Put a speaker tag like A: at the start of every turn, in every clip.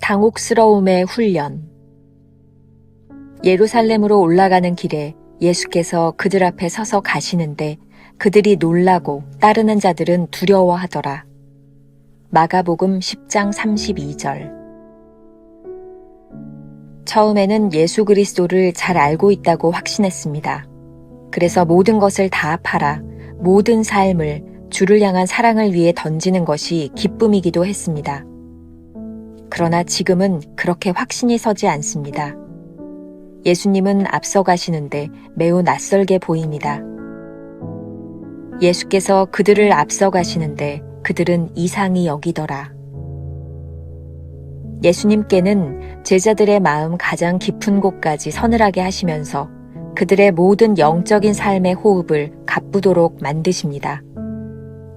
A: 당혹스러움의 훈련. 예루살렘으로 올라가는 길에 예수께서 그들 앞에 서서 가시는데 그들이 놀라고 따르는 자들은 두려워하더라. 마가복음 10장 32절. 처음에는 예수 그리스도를 잘 알고 있다고 확신했습니다. 그래서 모든 것을 다 팔아 모든 삶을 주를 향한 사랑을 위해 던지는 것이 기쁨이기도 했습니다. 그러나 지금은 그렇게 확신이 서지 않습니다. 예수님은 앞서가시는데 매우 낯설게 보입니다. 예수께서 그들을 앞서가시는데 그들은 이상히 여기더라. 예수님께는 제자들의 마음 가장 깊은 곳까지 서늘하게 하시면서 그들의 모든 영적인 삶의 호흡을 가쁘도록 만드십니다.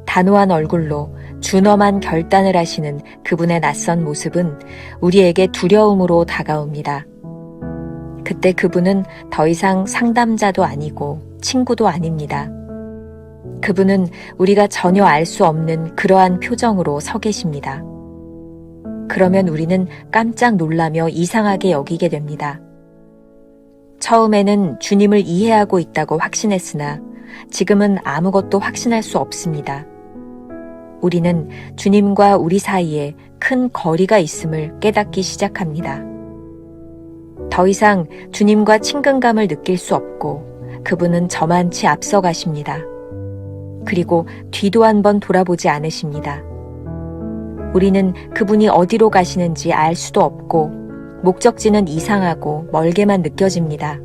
A: 단호한 얼굴로 준엄한 결단을 하시는 그분의 낯선 모습은 우리에게 두려움으로 다가옵니다. 그때 그분은 더 이상 상담자도 아니고 친구도 아닙니다. 그분은 우리가 전혀 알 수 없는 그러한 표정으로 서 계십니다. 그러면 우리는 깜짝 놀라며 이상하게 여기게 됩니다. 처음에는 주님을 이해하고 있다고 확신했으나 지금은 아무것도 확신할 수 없습니다. 우리는 주님과 우리 사이에 큰 거리가 있음을 깨닫기 시작합니다. 더 이상 주님과 친근감을 느낄 수 없고 그분은 저만치 앞서가십니다. 그리고 뒤도 한번 돌아보지 않으십니다. 우리는 그분이 어디로 가시는지 알 수도 없고 목적지는 이상하고 멀게만 느껴집니다.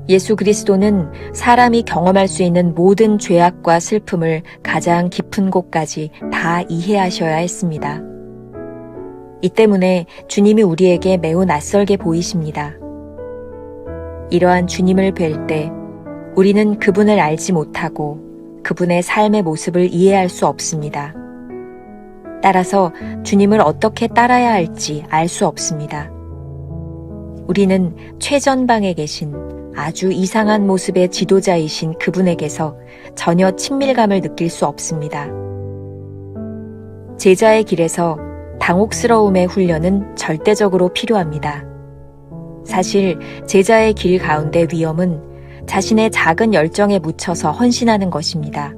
A: 예수 그리스도는 사람이 경험할 수 있는 모든 죄악과 슬픔을 가장 깊은 곳까지 다 이해하셔야 했습니다. 이 때문에 주님이 우리에게 매우 낯설게 보이십니다. 이러한 주님을 뵐 때 우리는 그분을 알지 못하고 그분의 삶의 모습을 이해할 수 없습니다. 따라서 주님을 어떻게 따라야 할지 알 수 없습니다. 우리는 최전방에 계신 아주 이상한 모습의 지도자이신 그분에게서 전혀 친밀감을 느낄 수 없습니다. 제자의 길에서 당혹스러움의 훈련은 절대적으로 필요합니다. 사실 제자의 길 가운데 위험은 자신의 작은 열정에 묻혀서 헌신하는 것입니다.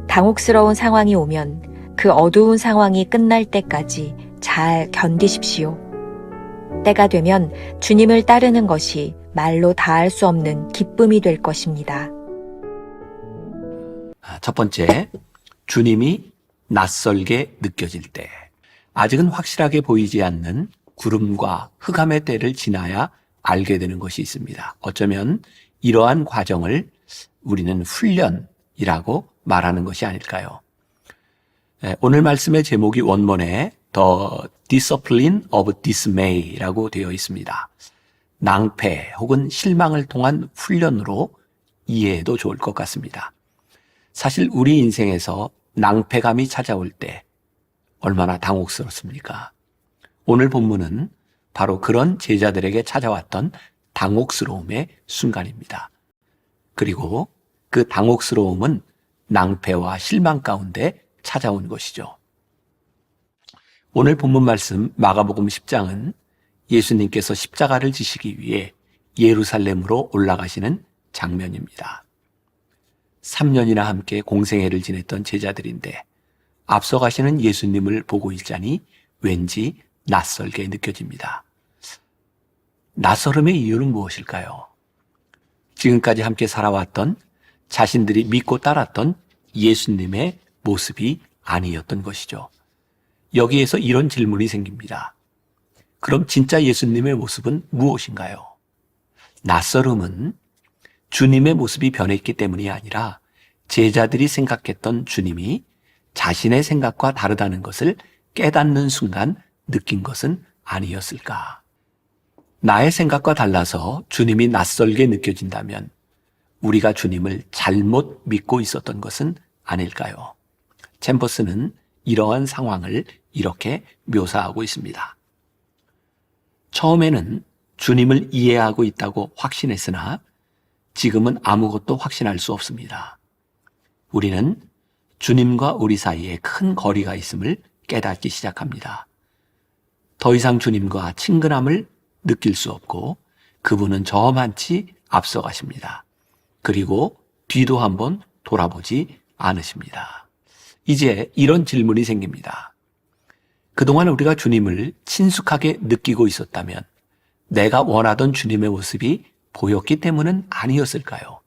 A: 당혹스러운 상황이 오면 그 어두운 상황이 끝날 때까지 잘 견디십시오. 때가 되면 주님을 따르는 것이 말로 다할 수 없는 기쁨이 될 것입니다.
B: 첫 번째, 주님이 낯설게 느껴질 때. 아직은 확실하게 보이지 않는 구름과 흑암의 때를 지나야 알게 되는 것이 있습니다. 어쩌면 이러한 과정을 우리는 훈련이라고 말하는 것이 아닐까요? 오늘 말씀의 제목이 원문에 The Discipline of Dismay라고 되어 있습니다. 낭패 혹은 실망을 통한 훈련으로 이해해도 좋을 것 같습니다. 사실 우리 인생에서 낭패감이 찾아올 때 얼마나 당혹스럽습니까? 오늘 본문은 바로 그런 제자들에게 찾아왔던 당혹스러움의 순간입니다. 그리고 그 당혹스러움은 낭패와 실망 가운데 찾아온 것이죠. 오늘 본문 말씀 마가복음 10장은 예수님께서 십자가를 지시기 위해 예루살렘으로 올라가시는 장면입니다. 3년이나 함께 공생애를 지냈던 제자들인데 앞서가시는 예수님을 보고 있자니 왠지 낯설게 느껴집니다. 낯설음의 이유는 무엇일까요? 지금까지 함께 살아왔던 자신들이 믿고 따랐던 예수님의 모습이 아니었던 것이죠. 여기에서 이런 질문이 생깁니다. 그럼 진짜 예수님의 모습은 무엇인가요? 낯설음은 주님의 모습이 변했기 때문이 아니라 제자들이 생각했던 주님이 자신의 생각과 다르다는 것을 깨닫는 순간 느낀 것은 아니었을까? 나의 생각과 달라서 주님이 낯설게 느껴진다면 우리가 주님을 잘못 믿고 있었던 것은 아닐까요? 챔버스는 이러한 상황을 이렇게 묘사하고 있습니다. 처음에는 주님을 이해하고 있다고 확신했으나 지금은 아무것도 확신할 수 없습니다. 우리는 주님과 우리 사이에 큰 거리가 있음을 깨닫기 시작합니다. 더 이상 주님과 친근함을 느낄 수 없고 그분은 저만치 앞서가십니다. 그리고 뒤도 한번 돌아보지 않으십니다. 이제 이런 질문이 생깁니다. 그동안 우리가 주님을 친숙하게 느끼고 있었다면 내가 원하던 주님의 모습이 보였기 때문은 아니었을까요?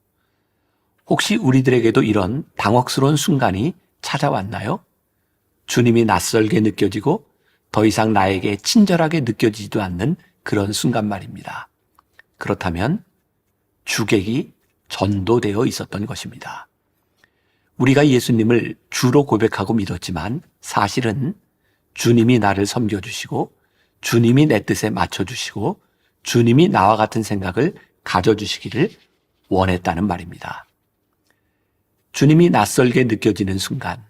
B: 혹시 우리들에게도 이런 당혹스러운 순간이 찾아왔나요? 주님이 낯설게 느껴지고 더 이상 나에게 친절하게 느껴지지도 않는 그런 순간 말입니다. 그렇다면 주객이 전도되어 있었던 것입니다. 우리가 예수님을 주로 고백하고 믿었지만 사실은 주님이 나를 섬겨주시고 주님이 내 뜻에 맞춰주시고 주님이 나와 같은 생각을 가져주시기를 원했다는 말입니다. 주님이 낯설게 느껴지는 순간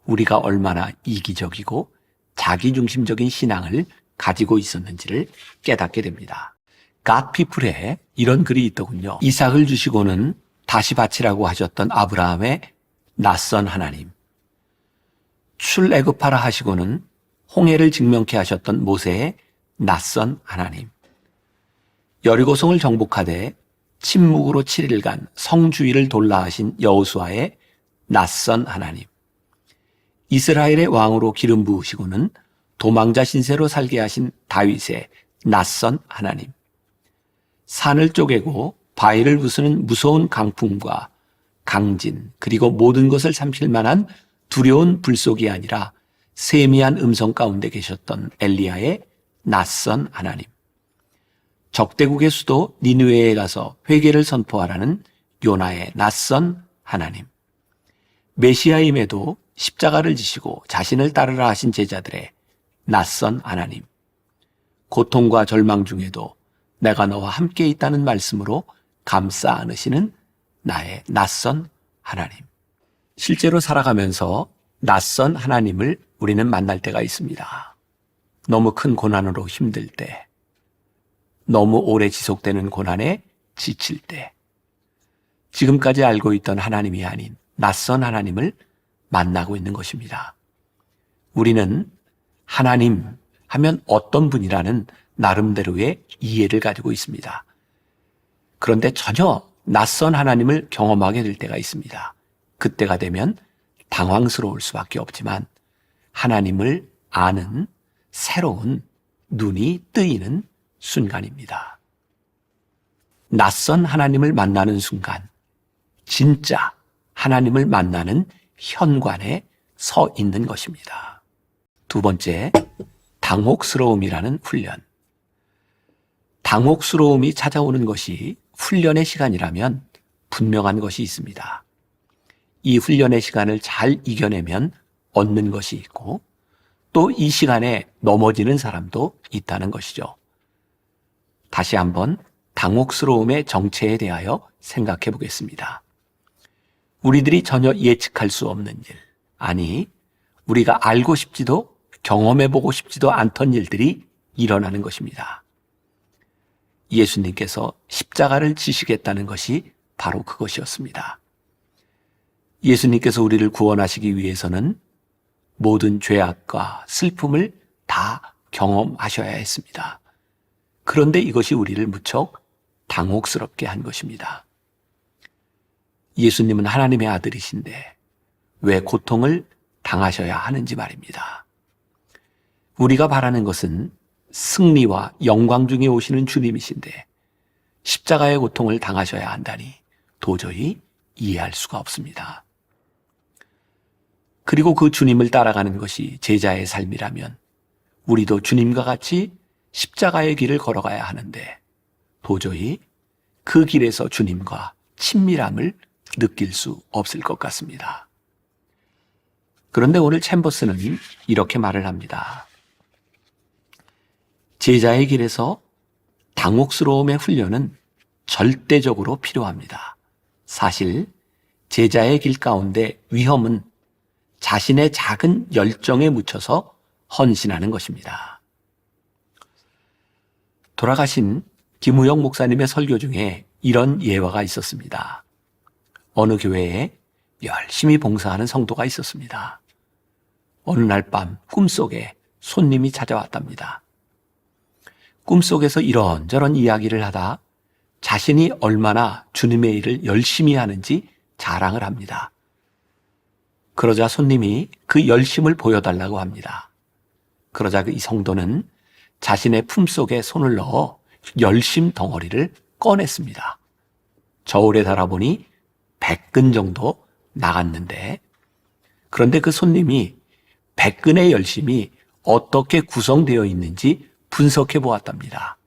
B: 우리가 얼마나 이기적이고 자기중심적인 신앙을 가지고 있었는지를 깨닫게 됩니다. God People에 이런 글이 있더군요. 이삭을 주시고는 다시 바치라고 하셨던 아브라함의 낯선 하나님, 출애굽하라 하시고는 홍해를 증명케 하셨던 모세의 낯선 하나님, 여리고성을 정복하되 침묵으로 7일간 성주위를 돌라 하신 여호수아의 낯선 하나님, 이스라엘의 왕으로 기름 부으시고는 도망자 신세로 살게 하신 다윗의 낯선 하나님, 산을 쪼개고 바위를 부수는 무서운 강풍과 강진 그리고 모든 것을 삼킬 만한 두려운 불속이 아니라 세미한 음성 가운데 계셨던 엘리야의 낯선 하나님, 적대국의 수도 니느웨에 가서 회개를 선포하라는 요나의 낯선 하나님, 메시아임에도 십자가를 지시고 자신을 따르라 하신 제자들의 낯선 하나님, 고통과 절망 중에도 내가 너와 함께 있다는 말씀으로 감싸 안으시는 나의 낯선 하나님. 실제로 살아가면서 낯선 하나님을 우리는 만날 때가 있습니다. 너무 큰 고난으로 힘들 때, 너무 오래 지속되는 고난에 지칠 때, 지금까지 알고 있던 하나님이 아닌 낯선 하나님을 만나고 있는 것입니다. 우리는 하나님 하면 어떤 분이라는 나름대로의 이해를 가지고 있습니다. 그런데 전혀 낯선 하나님을 경험하게 될 때가 있습니다. 그때가 되면 당황스러울 수밖에 없지만 하나님을 아는 새로운 눈이 뜨이는 순간입니다. 낯선 하나님을 만나는 순간, 진짜 하나님을 만나는 현관에 서 있는 것입니다. 두 번째, 당혹스러움이라는 훈련. 당혹스러움이 찾아오는 것이 훈련의 시간이라면 분명한 것이 있습니다. 이 훈련의 시간을 잘 이겨내면 얻는 것이 있고 또 이 시간에 넘어지는 사람도 있다는 것이죠. 다시 한번 당혹스러움의 정체에 대하여 생각해 보겠습니다. 우리들이 전혀 예측할 수 없는 일, 아니 우리가 알고 싶지도 경험해 보고 싶지도 않던 일들이 일어나는 것입니다. 예수님께서 십자가를 지시겠다는 것이 바로 그것이었습니다. 예수님께서 우리를 구원하시기 위해서는 모든 죄악과 슬픔을 다 경험하셔야 했습니다. 그런데 이것이 우리를 무척 당혹스럽게 한 것입니다. 예수님은 하나님의 아들이신데 왜 고통을 당하셔야 하는지 말입니다. 우리가 바라는 것은 승리와 영광 중에 오시는 주님이신데 십자가의 고통을 당하셔야 한다니 도저히 이해할 수가 없습니다. 그리고 그 주님을 따라가는 것이 제자의 삶이라면 우리도 주님과 같이 십자가의 길을 걸어가야 하는데 도저히 그 길에서 주님과 친밀함을 느낄 수 없을 것 같습니다. 그런데 오늘 챔버스는 이렇게 말을 합니다. 제자의 길에서 당혹스러움의 훈련은 절대적으로 필요합니다. 사실 제자의 길 가운데 위험은 자신의 작은 열정에 묻혀서 헌신하는 것입니다. 돌아가신 김우영 목사님의 설교 중에 이런 예화가 있었습니다. 어느 교회에 열심히 봉사하는 성도가 있었습니다. 어느 날 밤 꿈속에 손님이 찾아왔답니다. 꿈속에서 이런저런 이야기를 하다 자신이 얼마나 주님의 일을 열심히 하는지 자랑을 합니다. 그러자 손님이 그 열심을 보여달라고 합니다. 그러자 이 성도는 자신의 품속에 손을 넣어 열심 덩어리를 꺼냈습니다. 저울에 달아보니 100근 정도 나갔는데, 그런데 그 손님이 100근의 열심이 어떻게 구성되어 있는지 분석해 보았답니다.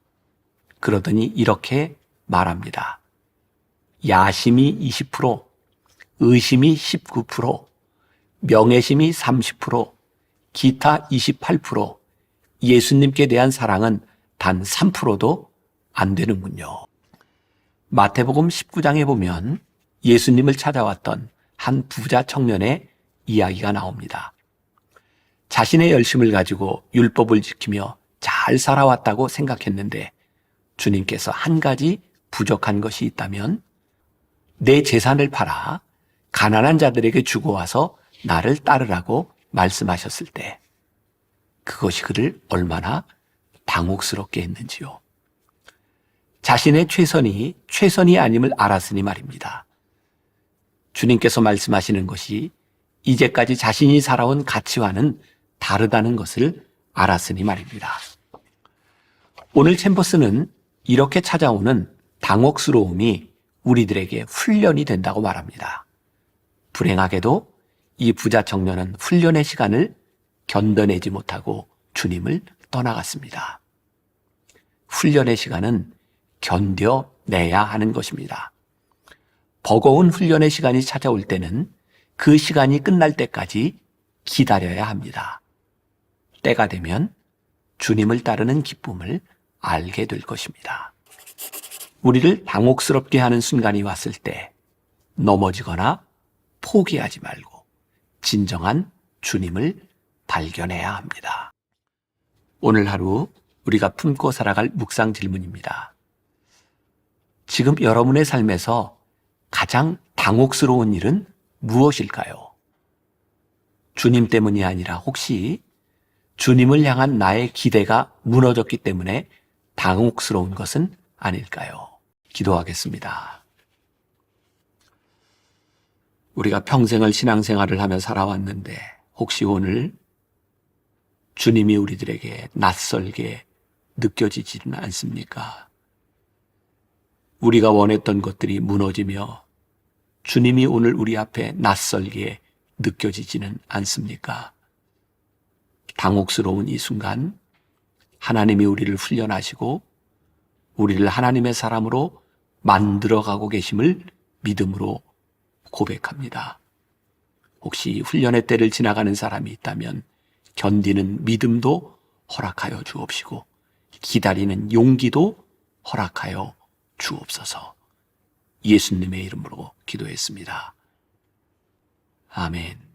B: 그러더니 이렇게 말합니다. 야심이 20%, 의심이 19%, 명예심이 30%, 기타 28%, 예수님께 대한 사랑은 단 3%도 안 되는군요. 마태복음 19장에 보면 예수님을 찾아왔던 한 부자 청년의 이야기가 나옵니다. 자신의 열심을 가지고 율법을 지키며 잘 살아왔다고 생각했는데 주님께서 한 가지 부족한 것이 있다면 내 재산을 팔아 가난한 자들에게 주고 와서 나를 따르라고 말씀하셨을 때 그것이 그를 얼마나 당혹스럽게 했는지요. 자신의 최선이 아님을 알았으니 말입니다. 주님께서 말씀하시는 것이 이제까지 자신이 살아온 가치와는 다르다는 것을 알았으니 말입니다. 오늘 챔버스는 이렇게 찾아오는 당혹스러움이 우리들에게 훈련이 된다고 말합니다. 불행하게도 이 부자 청년은 훈련의 시간을 견뎌내지 못하고 주님을 떠나갔습니다. 훈련의 시간은 견뎌내야 하는 것입니다. 버거운 훈련의 시간이 찾아올 때는 그 시간이 끝날 때까지 기다려야 합니다. 때가 되면 주님을 따르는 기쁨을 알게 될 것입니다. 우리를 당혹스럽게 하는 순간이 왔을 때 넘어지거나 포기하지 말고 진정한 주님을 발견해야 합니다. 오늘 하루 우리가 품고 살아갈 묵상 질문입니다. 지금 여러분의 삶에서 가장 당혹스러운 일은 무엇일까요? 주님 때문이 아니라 혹시 주님을 향한 나의 기대가 무너졌기 때문에 당혹스러운 것은 아닐까요? 기도하겠습니다. 우리가 평생을 신앙생활을 하며 살아왔는데 혹시 오늘 주님이 우리들에게 낯설게 느껴지지는 않습니까? 우리가 원했던 것들이 무너지며 주님이 오늘 우리 앞에 낯설게 느껴지지는 않습니까? 당혹스러운 이 순간 하나님이 우리를 훈련하시고 우리를 하나님의 사람으로 만들어가고 계심을 믿음으로 고백합니다. 혹시 훈련의 때를 지나가는 사람이 있다면 견디는 믿음도 허락하여 주옵시고 기다리는 용기도 허락하여 주옵소서. 예수님의 이름으로 기도했습니다. 아멘.